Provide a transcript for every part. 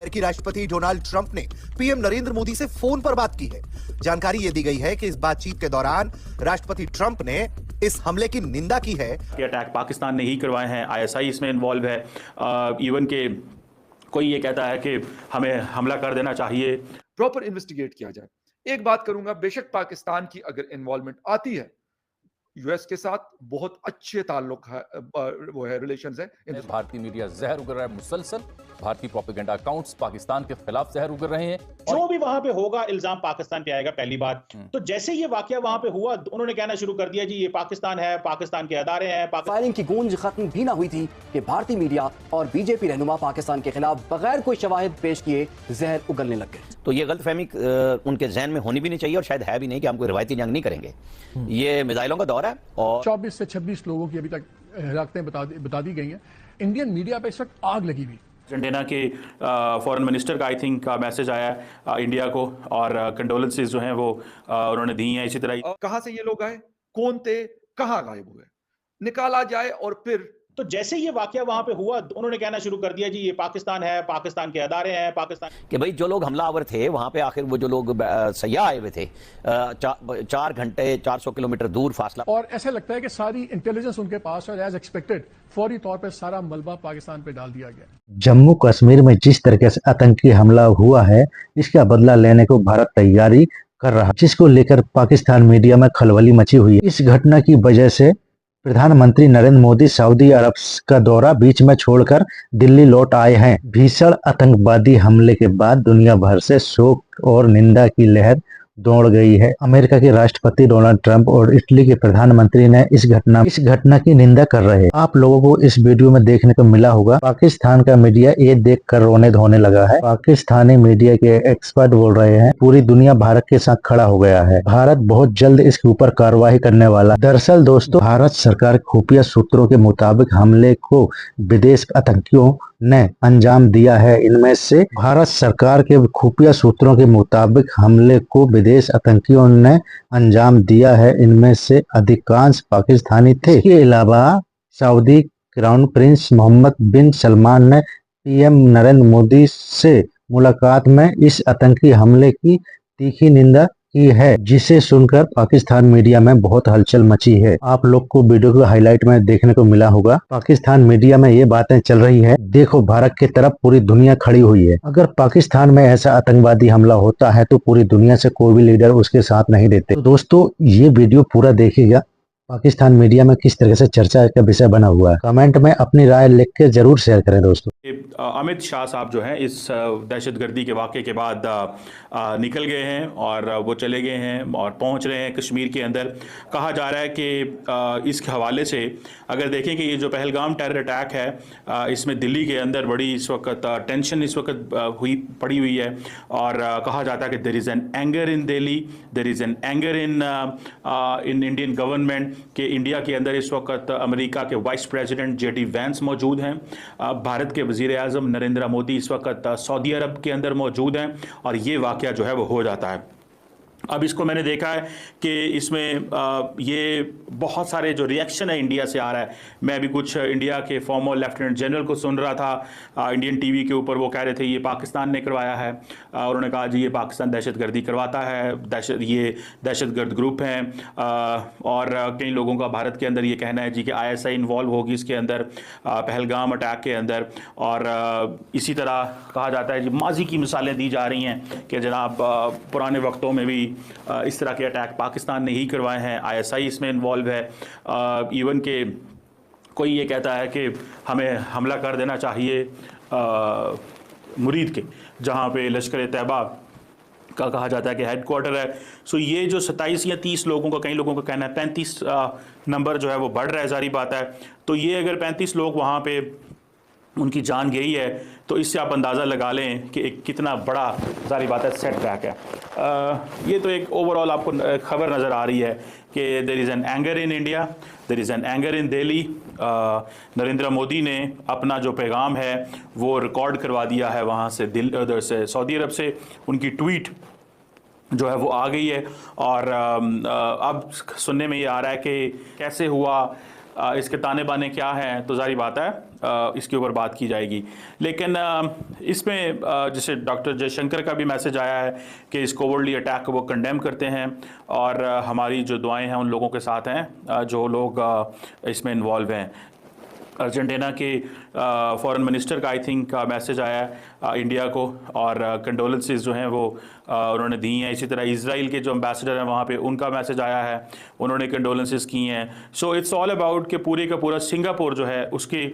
अमेरिकी राष्ट्रपति Donald Trump ने पीएम नरेंद्र मोदी से फोन पर बात की है। जानकारी ये दी गई है कि इस बातचीत के दौरान राष्ट्रपति ट्रंप ने इस हमले की निंदा की है। ये अटैक पाकिस्तान ने ही करवाए हैं, आईएसआई इसमें इन्वॉल्व है। इवन के कोई ये कहता है कि हमें हमला कर देना चाहिए। प्रॉपर इन्वेस्टिगेट किया जाए। एक बात करूंगा, बेशक पाकिस्तान की अगर इन्वॉल्वमेंट आती है, यूएस के साथ बहुत अच्छे ताल्लुक है, वो है, रिलेशंस है। भारतीय मीडिया जहर उगल रहा है मुसलसल। भारतीय प्रोपेगेंडा अकाउंट्स पाकिस्तान के खिलाफ जहर उगल रहे हैं। जो भी वहां पे होगा इल्जाम पाकिस्तान पे आएगा, पहली बात। तो जैसे ये वाकया वहां पे हुआ, उन्होंने कहना शुरू कर दिया जी ये पाकिस्तान है, पाकिस्तान के अदारे हैं। फायरिंग की गूंज खत्म भी ना हुई थी कि भारतीय मीडिया और बीजेपी रहनुमा पाकिस्तान के खिलाफ बगैर कोई शवाहिद पेश किए जहर उगलने लग गए। तो ये गलतफहमी उनके जहन में होनी भी नहीं चाहिए और शायद है भी नहीं कि हम कोई रवायती जंग नहीं करेंगे। ये मिसाइलों का दौर है और 24 से 26 लोगों की अभी तक हलाकतें बता दी गई हैं। इंडियन मीडिया पे इस वक्त आग लगी हुई। अर्जेंटीना के फॉरेन मिनिस्टर का आई थिंक का मैसेज आया इंडिया को और कंडोलेंसेस जो हैं वो उन्होंने दी हैं। इसी तरह कहां से ये लोग आए, कौन थे, कहां गायब हुए, निकाला जाए। और फिर तो जैसे ये वाकया वहां पे हुआ, उन्होंने कहना शुरू कर दिया जी ये पाकिस्तान है, पाकिस्तान के अदारे हैं, पाकिस्तान कि भाई जो लोग हमलावर थे वहां पे आखिर वो जो लोग सयाह आए हुए थे 4 घंटे 400 किलोमीटर दूर फासला। और ऐसा लगता है कि सारी इंटेलिजेंस उनके पास और एज एक्सपेक्टेड फौरी तौर पर सारा मलबा पाकिस्तान पे डाल दिया गया। जम्मू कश्मीर में जिस तरीके से आतंकी हमला हुआ है, इसका बदला लेने को भारत तैयारी कर रहा है, जिसको लेकर पाकिस्तान मीडिया में खलबली मची हुई है। इस घटना की वजह से प्रधानमंत्री नरेंद्र मोदी सऊदी अरब का दौरा बीच में छोड़कर दिल्ली लौट आए हैं। भीषण आतंकवादी हमले के बाद दुनिया भर से शोक और निंदा की लहर दौड़ गई है। अमेरिका के राष्ट्रपति डोनाल्ड ट्रंप और इटली के प्रधानमंत्री ने इस घटना की निंदा कर रहे हैं। आप लोगों को इस वीडियो में देखने को मिला होगा, पाकिस्तान का मीडिया ये देखकर रोने धोने लगा है। पाकिस्तानी मीडिया के एक्सपर्ट बोल रहे हैं पूरी दुनिया भारत के साथ खड़ा हो गया है, भारत बहुत जल्द इसके ऊपर कार्रवाई करने वाला। दरअसल दोस्तों, भारत सरकार खुफिया सूत्रों के मुताबिक हमले को विदेश आतंकियों ने अंजाम दिया है। इनमें से भारत सरकार के खुफिया सूत्रों के मुताबिक हमले को विदेश आतंकियों ने अंजाम दिया है। इनमें से अधिकांश पाकिस्तानी थे। इसके अलावा सऊदी क्राउन प्रिंस मोहम्मद बिन सलमान ने पीएम नरेंद्र मोदी से मुलाकात में इस आतंकी हमले की तीखी निंदा की है, जिसे सुनकर पाकिस्तान मीडिया में बहुत हलचल मची है। आप लोग को वीडियो के हाईलाइट में देखने को मिला होगा, पाकिस्तान मीडिया में ये बातें चल रही है, देखो भारत की तरफ पूरी दुनिया खड़ी हुई है। अगर पाकिस्तान में ऐसा आतंकवादी हमला होता है तो पूरी दुनिया से कोई भी लीडर उसके साथ नहीं देते। तो दोस्तों ये वीडियो पूरा देखिएगा, पाकिस्तान मीडिया में किस तरह से चर्चा का विषय बना हुआ है। कमेंट में अपनी राय लिख के जरूर शेयर करें दोस्तों। अमित शाह साहब जो हैं इस दहशतगर्दी के वाक़े के बाद निकल गए हैं और वो चले गए हैं और पहुंच रहे हैं कश्मीर के अंदर। कहा जा रहा है कि इसके हवाले से अगर देखें कि ये जो पहलगाम टेरर अटैक है, इसमें दिल्ली के अंदर बड़ी इस वक्त टेंशन इस वक्त पड़ी हुई है और कहा जाता है कि there is an anger in Delhi, there is an anger in Indian government कि इंडिया के अंदर इस वक्त अमेरिका के वाइस प्रेसिडेंट जेडी वैंस मौजूद हैं, भारत के वज़ीर आज़म नरेंद्र मोदी इस वक्त सऊदी अरब के अंदर मौजूद हैं और ये वाक़या जो है वो हो जाता है। अब इसको मैंने देखा है कि इसमें ये बहुत सारे जो रिएक्शन है इंडिया से आ रहा है। मैं अभी कुछ इंडिया के फॉर्मर लेफ्टिनेंट जनरल को सुन रहा था इंडियन टीवी के ऊपर, वो कह रहे थे ये पाकिस्तान ने करवाया है। उन्होंने कहा जी ये पाकिस्तान दहशतगर्दी करवाता है, ये दहशतगर्द ग्रुप हैं। और कई लोगों का भारत के अंदर ये कहना है जी कि आईएसआई इन्वॉल्व होगी इसके अंदर, पहलगाम अटैक के अंदर। और इसी तरह कहा जाता है जी माजी की मिसालें दी जा रही हैं कि जनाब पुराने वक्तों में भी इस तरह के अटैक पाकिस्तान ने ही करवाए हैं, आईएसआई इसमें इन्वॉल्व है। इवन के कोई ये कहता है कि हमें हमला कर देना चाहिए मुरीद के, जहाँ पे लश्कर तैयबा का कहा जाता है कि हेड क्वार्टर है। सो ये जो 27 या 30 लोगों का, कई लोगों का कहना है 35 नंबर जो है वो बढ़ रहा है, जारी बात है। तो ये अगर 35 लोग वहाँ पे उनकी जान गई है तो इससे आप अंदाज़ा लगा लें कि एक कितना बड़ा, जारी बात है, सेटबैक है। ये तो एक ओवरऑल आपको खबर नज़र आ रही है कि there is an anger in India, there is an anger in Delhi. Narendra Modi ने अपना जो पैगाम है वो रिकॉर्ड करवा दिया है वहाँ से, उधर से सऊदी अरब से उनकी ट्वीट जो है वो आ गई है। और अब सुनने में ये आ रहा है कि कैसे हुआ, इसके ताने बाने क्या हैं। तो जारी बात है इसके ऊपर बात की जाएगी। लेकिन इसमें जैसे डॉक्टर जयशंकर का भी मैसेज आया है कि इस कोवर्डली अटैक को वो कंडेम करते हैं और हमारी जो दुआएं हैं उन लोगों के साथ हैं जो लोग इसमें इन्वॉल्व हैं। अर्जेंटीना के फॉरेन मिनिस्टर का आई थिंक मैसेज आया है इंडिया को और कंडोलेंसेस जो हैं वो उन्होंने दी हैं। इसी तरह इजराइल के जो एम्बेसडर हैं वहाँ पे उनका मैसेज आया है, उन्होंने कंडोलेंसेस की हैं। सो इट्स ऑल अबाउट कि पूरे का पूरा सिंगापुर जो है उसके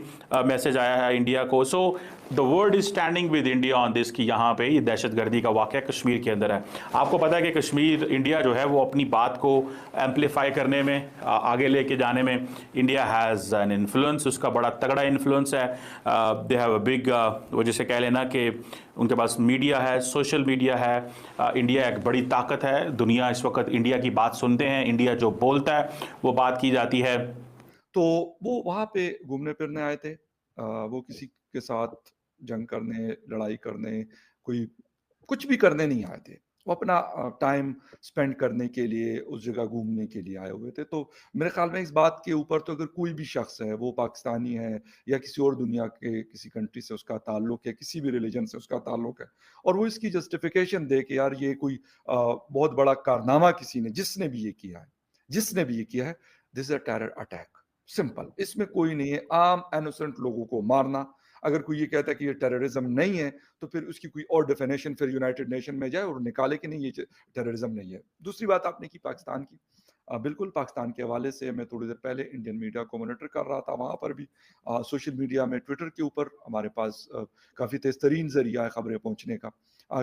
मैसेज आया है इंडिया को। So the world is standing with India on this कि यहाँ पे ये दहशतगर्दी का वाक़या कश्मीर के अंदर है। आपको पता है कि कश्मीर इंडिया जो है वो अपनी बात को एम्पलीफाई करने में आगे लेके जाने में इंडिया हैज़ एन इन्फ्लुएंस, उसका बड़ा तगड़ा इन्फ्लुएंस है। दे हैव अ बिग वो जैसे कह लेना कि उनके पास मीडिया है, सोशल मीडिया है। इंडिया एक बड़ी ताकत है, दुनिया इस वक्त इंडिया की बात सुनते हैं, इंडिया जो बोलता है वो बात की जाती है। तो वो वहां पे घूमने फिरने आए थे, वो किसी के साथ जंग करने, लड़ाई करने, कोई कुछ भी करने नहीं आए थे। वो अपना टाइम स्पेंड करने के लिए, उस जगह घूमने के लिए आए हुए थे। तो मेरे ख्याल में इस बात के ऊपर तो अगर कोई भी शख्स है, वो पाकिस्तानी है या किसी और दुनिया के किसी कंट्री से उसका ताल्लुक है, किसी भी रिलीजन से उसका ताल्लुक है, और वो इसकी जस्टिफिकेशन दे कि यार ये कोई बहुत बड़ा कारनामा किसी ने, जिसने भी ये किया है, this is a terror attack. Simple, इसमें कोई नहीं है। आम इनोसेंट लोगों को मारना, अगर कोई ये कहता है कि ये टेररिज्म नहीं है तो फिर उसकी कोई और डेफिनेशन फिर यूनाइटेड नेशन में जाए और निकाले कि नहीं ये टेररिज्म नहीं है। दूसरी बात आपने की पाकिस्तान की, बिल्कुल पाकिस्तान के हवाले से मैं थोड़ी देर पहले इंडियन मीडिया को मॉनिटर कर रहा था। वहाँ पर भी सोशल मीडिया में, ट्विटर के ऊपर हमारे पास काफ़ी तेज तरीन जरिया है खबरें पहुँचने का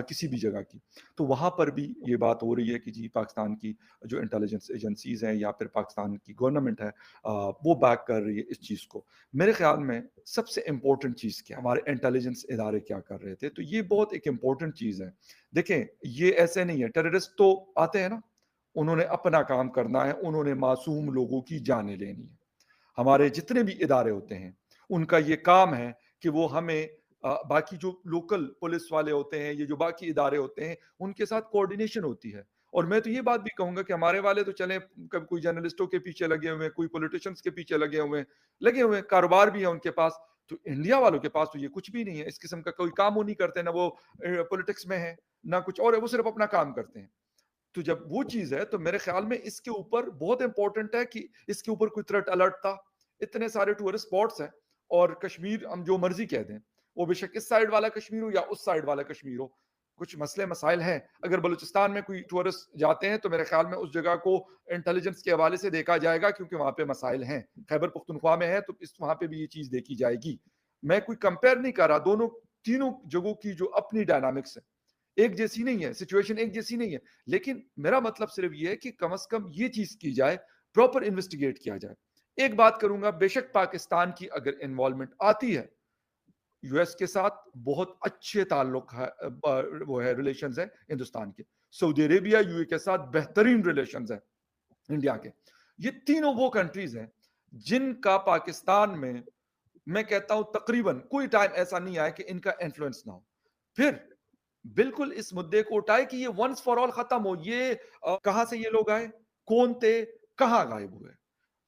किसी भी जगह की। तो वहाँ पर भी ये बात हो रही है कि जी पाकिस्तान की जो इंटेलिजेंस एजेंसीज हैं या फिर पाकिस्तान की गवर्नमेंट है वो बैक कर रही है इस चीज़ को। मेरे ख्याल में सबसे इम्पोर्टेंट चीज़ क्या, हमारे इंटेलिजेंस इदारे क्या कर रहे थे, तो ये बहुत एक इम्पोर्टेंट चीज़ है। देखें, ये ऐसे नहीं है, टेररिस्ट तो आते हैं ना, उन्होंने अपना काम करना है, उन्होंने मासूम लोगों की जानें लेनी है। हमारे जितने भी इदारे होते हैं उनका ये काम है कि वो हमें बाकी जो लोकल पुलिस वाले होते हैं, ये जो बाकी इदारे होते हैं, उनके साथ कोऑर्डिनेशन होती है। और मैं तो ये बात भी कहूंगा कि हमारे वाले तो चले कभी कोई जर्नलिस्टों के पीछे लगे हुए हैं, कोई पॉलिटिशियंस के पीछे लगे हुए हैं, कारोबार भी है उनके पास। तो इंडिया वालों के पास तो ये कुछ भी नहीं है, इस किस्म का कोई काम वो नहीं करते, ना वो पॉलिटिक्स में है ना कुछ और है, वो सिर्फ अपना काम करते हैं। तो जब वो चीज है तो मेरे ख्याल में इसके ऊपर बहुत इंपॉर्टेंट है कि इसके ऊपर कोई थ्रेट अलर्ट था। इतने सारे टूरिस्ट स्पॉट्स हैं और कश्मीर हम जो मर्जी कह दें, वो बेशक इस साइड वाला कश्मीर हो या उस साइड वाला कश्मीर हो, कुछ मसले मसाइल हैं। अगर बलूचिस्तान में कोई टूरिस्ट जाते हैं तो मेरे ख्याल में उस जगह को इंटेलिजेंस के हवाले से देखा जाएगा, क्योंकि वहां पे मसाइल हैं। खैबर पख्तूनख्वा में है तो इस वहां पे भी ये चीज देखी जाएगी। मैं कोई कंपेयर नहीं कर रहा, दोनों तीनों जगहों की जो अपनी डायनामिक्स है एक जैसी नहीं है, सिचुएशन एक जैसी नहीं है। लेकिन मेरा मतलब सिर्फ ये है कि कम से कम ये चीज की जाए, प्रॉपर इन्वेस्टिगेट किया जाए। एक बात करूंगा, बेशक पाकिस्तान की अगर इन्वॉल्वमेंट आती है, यूएस के साथ बहुत अच्छे ताल्लुक है, वो है रिलेशंस है हिंदुस्तान के। सऊदी अरेबिया, यूए के साथ बेहतरीन रिलेशंस है इंडिया के। ये तीनों वो कंट्रीज हैं जिनका पाकिस्तान में, मैं कहता हूं तकरीबन कोई टाइम ऐसा नहीं आया कि इनका इन्फ्लुएंस ना हो। फिर बिल्कुल इस मुद्दे को उठाए कि ये वंस फॉर ऑल खत्म हो। ये कहां से ये लोग आए, कौन थे, कहां गायब हुए,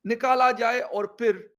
निकाला जाए और फिर